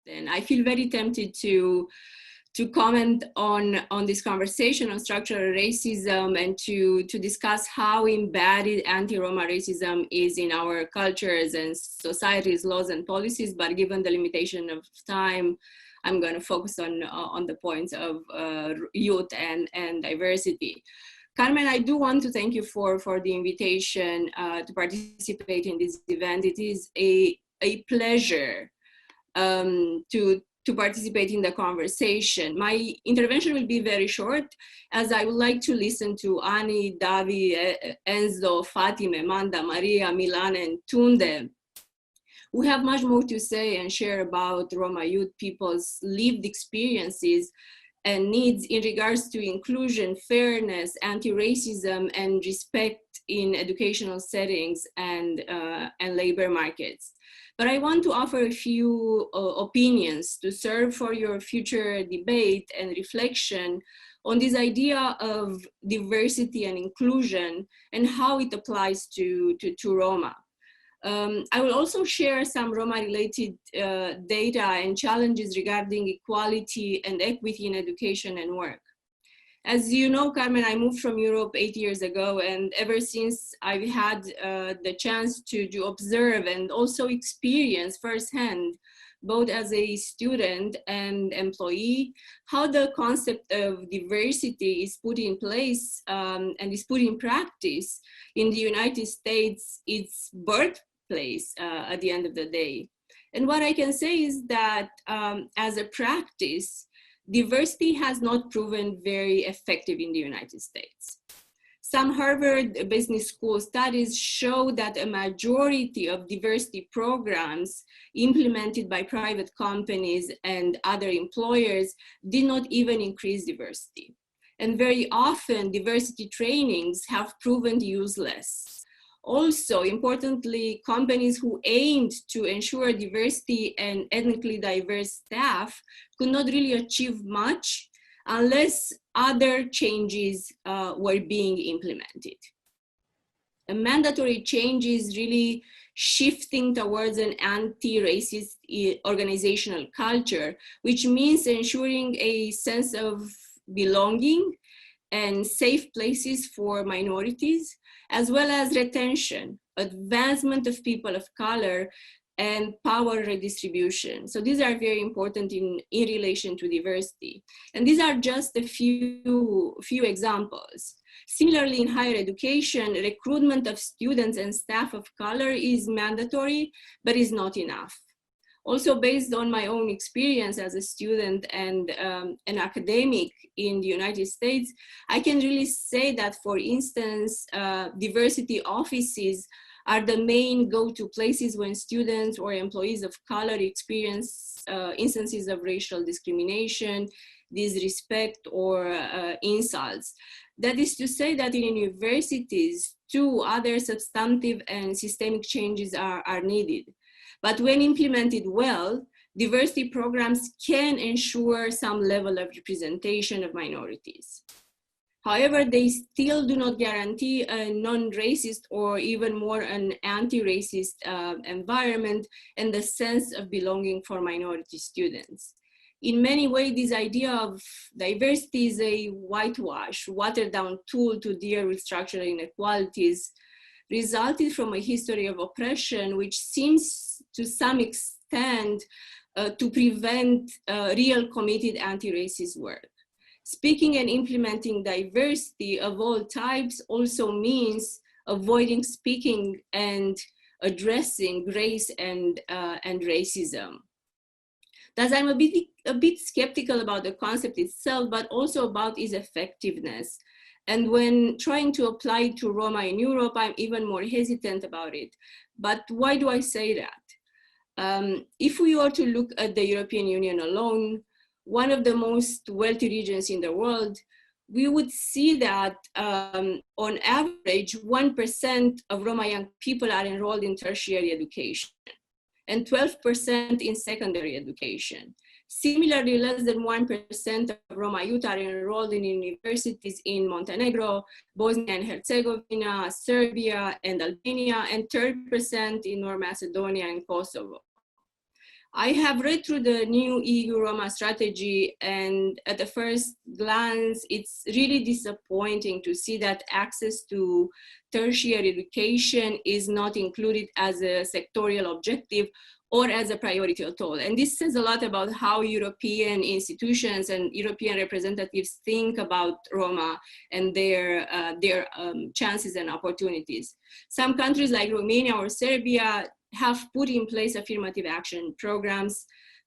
And I feel very tempted to comment on this conversation on structural racism and to discuss how embedded anti-Roma racism is in our cultures and societies, laws and policies. But given the limitation of time, I'm going to focus on the points of youth and diversity. Carmen, I do want to thank you for the invitation to participate in this event. It is a pleasure to participate in the conversation. My intervention will be very short, as I would like to listen to Ani, Davi, Enzo, Fatime, Manda, Maria, Milan, and Tunde, who have much more to say and share about Roma youth people's lived experiences and needs in regards to inclusion, fairness, anti-racism, and respect in educational settings and labor markets. But I want to offer a few opinions to serve for your future debate and reflection on this idea of diversity and inclusion and how it applies to Roma. I will also share some Roma-related data and challenges regarding equality and equity in education and work. As you know, Carmen, I moved from Europe 8 years ago, and ever since I've had the chance to observe and also experience firsthand, both as a student and employee, how the concept of diversity is put in place and is put in practice in the United States, its birthplace at the end of the day. And what I can say is that as a practice, diversity has not proven very effective in the United States. Some Harvard Business School studies show that a majority of diversity programs implemented by private companies and other employers did not even increase diversity. And very often, diversity trainings have proven useless. Also, importantly, companies who aimed to ensure diversity and ethnically diverse staff could not really achieve much unless other changes were being implemented. A mandatory change is really shifting towards an anti-racist organizational culture, which means ensuring a sense of belonging and safe places for minorities, as well as retention, advancement of people of color, and power redistribution. So these are very important in relation to diversity. And these are just a few examples. Similarly, in higher education, recruitment of students and staff of color is mandatory, but is not enough. Also, based on my own experience as a student and an academic in the United States, I can really say that, for instance, diversity offices are the main go-to places when students or employees of color experience instances of racial discrimination, disrespect, or insults. That is to say that in universities, too, other substantive and systemic changes are needed. But when implemented well, diversity programs can ensure some level of representation of minorities. However, they still do not guarantee a non-racist or even more an anti-racist environment and the sense of belonging for minority students. In many ways, this idea of diversity is a whitewash, watered down tool to deal with structural inequalities, resulted from a history of oppression, which seems to some extent to prevent real committed anti-racist work. Speaking and implementing diversity of all types also means avoiding speaking and addressing race and racism. Thus, I'm a bit skeptical about the concept itself, but also about its effectiveness. And when trying to apply it to Roma in Europe, I'm even more hesitant about it. But why do I say that? If we were to look at the European Union alone, one of the most wealthy regions in the world, we would see that on average, 1% of Roma young people are enrolled in tertiary education and 12% in secondary education. Similarly, less than 1% of Roma youth are enrolled in universities in Montenegro, Bosnia and Herzegovina, Serbia, and Albania, and 30% in North Macedonia and Kosovo. I have read through the new EU Roma strategy, and at the first glance, it's really disappointing to see that access to tertiary education is not included as a sectorial objective or as a priority at all. And this says a lot about how European institutions and European representatives think about Roma and their chances and opportunities. Some countries like Romania or Serbia have put in place affirmative action programs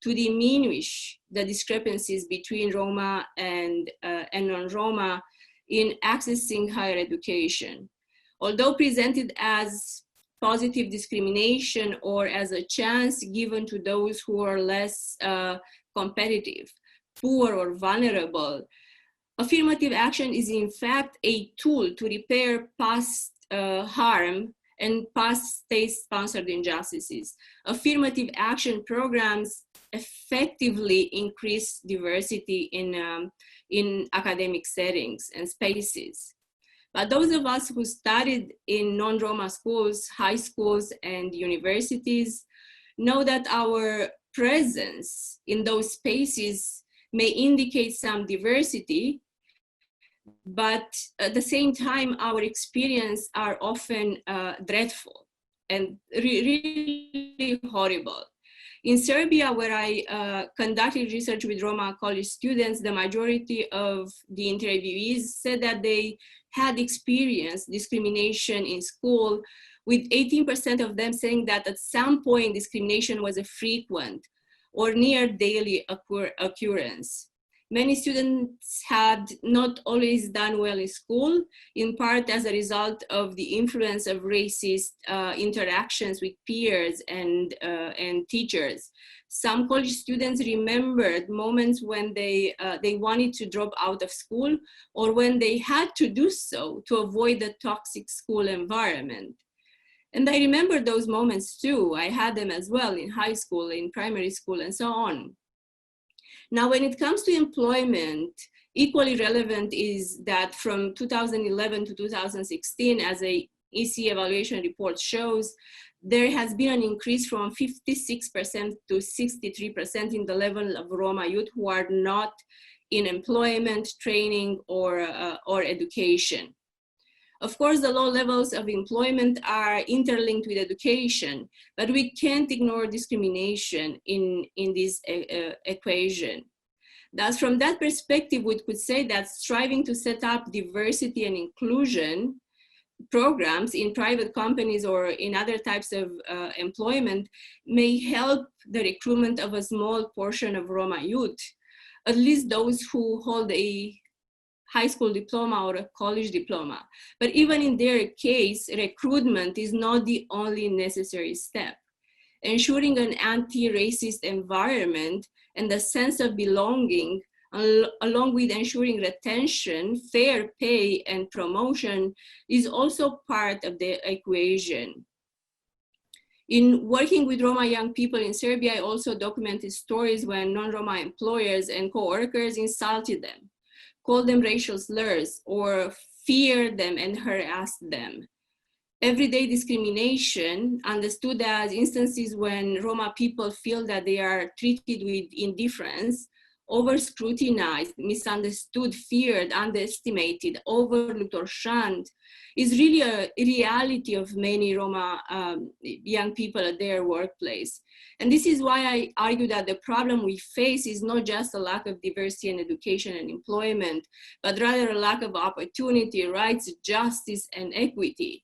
to diminish the discrepancies between Roma and non-Roma in accessing higher education. Although presented as positive discrimination or as a chance given to those who are less competitive, poor, or vulnerable, affirmative action is in fact a tool to repair past harm and past state-sponsored injustices. Affirmative action programs effectively increase diversity in academic settings and spaces. But those of us who studied in non-Roma schools, high schools, and universities know that our presence in those spaces may indicate some diversity, but at the same time, our experiences are often dreadful and really horrible. In Serbia, where I conducted research with Roma college students, the majority of the interviewees said that they had experienced discrimination in school, with 18% of them saying that at some point discrimination was a frequent or near daily occurrence. Many students had not always done well in school, in part as a result of the influence of racist interactions with peers and teachers. Some college students remembered moments when they wanted to drop out of school or when they had to do so to avoid the toxic school environment. And I remember those moments too. I had them as well in high school, in primary school, and so on. Now, when it comes to employment, equally relevant is that from 2011 to 2016, as a EC evaluation report shows, there has been an increase from 56% to 63% in the level of Roma youth who are not in employment, training, or education. Of course, the low levels of employment are interlinked with education, but we can't ignore discrimination in this equation. Thus, from that perspective, we could say that striving to set up diversity and inclusion programs in private companies or in other types of employment may help the recruitment of a small portion of Roma youth, at least those who hold a high school diploma or a college diploma. But even in their case, recruitment is not the only necessary step. Ensuring an anti-racist environment and a sense of belonging, along with ensuring retention, fair pay, and promotion, is also part of the equation. In working with Roma young people in Serbia, I also documented stories when non-Roma employers and co-workers insulted them, called them racial slurs, or feared them and harassed them. Everyday discrimination, understood as instances when Roma people feel that they are treated with indifference, over-scrutinized, misunderstood, feared, underestimated, overlooked, or shunned, is really a reality of many Roma young people at their workplace. And this is why I argue that the problem we face is not just a lack of diversity in education and employment, but rather a lack of opportunity, rights, justice, and equity.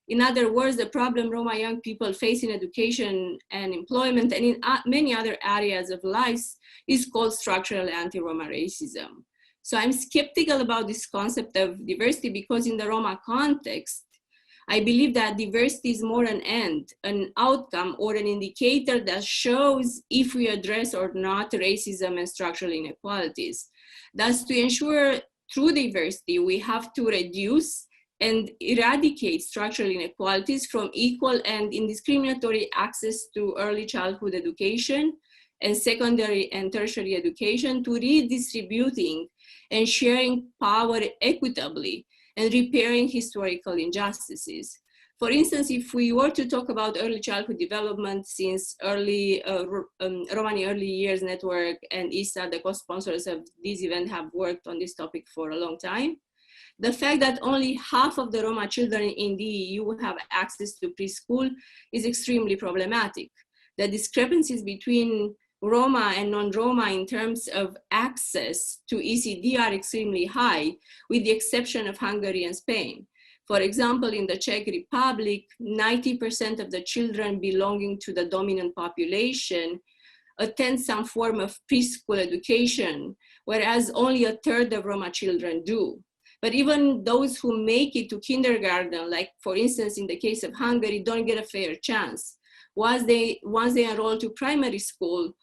In other words, the problem Roma young people face in education and employment and in many other areas of life is called structural anti-Roma racism. So I'm skeptical about this concept of diversity because in the Roma context, I believe that diversity is more an end, an outcome, or an indicator that shows if we address or not racism and structural inequalities. Thus, to ensure true diversity, we have to reduce and eradicate structural inequalities from equal and indiscriminatory access to early childhood education and secondary and tertiary education to redistributing and sharing power equitably and repairing historical injustices. For instance, if we were to talk about early childhood development, since Romani Early Years Network and ISA, the co-sponsors of this event, have worked on this topic for a long time. The fact that only half of the Roma children in the EU have access to preschool is extremely problematic. The discrepancies between Roma and non-Roma in terms of access to ECD are extremely high, with the exception of Hungary and Spain. For example, in the Czech Republic, 90% of the children belonging to the dominant population attend some form of preschool education, whereas only a third of Roma children do. But even those who make it to kindergarten, like for instance, in the case of Hungary, don't get a fair chance. Once they enroll to primary school,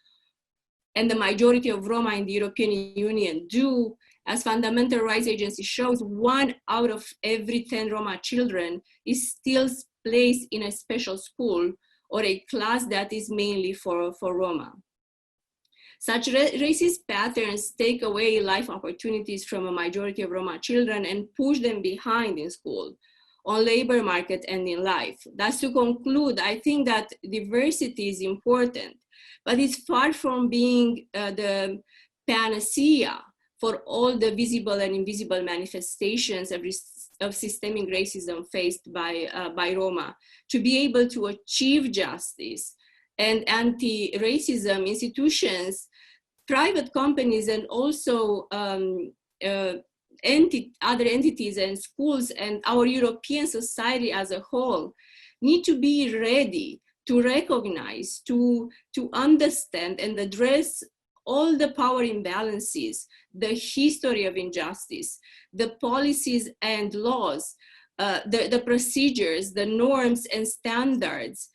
and the majority of Roma in the European Union do, as Fundamental Rights Agency shows, 1 out of every 10 Roma children is still placed in a special school or a class that is mainly for Roma. Such racist patterns take away life opportunities from a majority of Roma children and push them behind in school, on labor market, and in life. Thus, to conclude, I think that diversity is important, but it's far from being the panacea for all the visible and invisible manifestations of systemic racism faced by Roma. To be able to achieve justice and anti-racism, institutions, private companies, and also other entities and schools and our European society as a whole need to be ready to recognize, to understand and address all the power imbalances, the history of injustice, the policies and laws, the procedures, the norms and standards,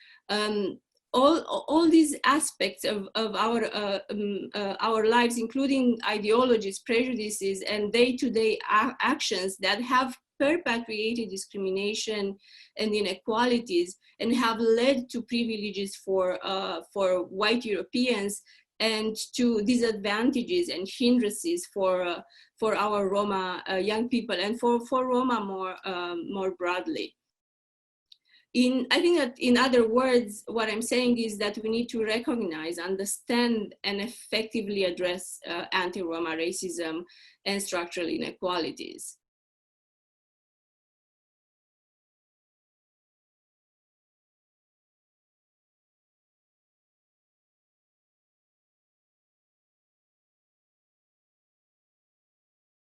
all these aspects of our lives, including ideologies, prejudices, and day-to-day actions that have perpetuated discrimination and inequalities and have led to privileges for white Europeans and to disadvantages and hindrances for our Roma young people and for Roma more broadly. I think that, in other words, what I'm saying is that we need to recognize, understand, and effectively address anti-Roma racism and structural inequalities.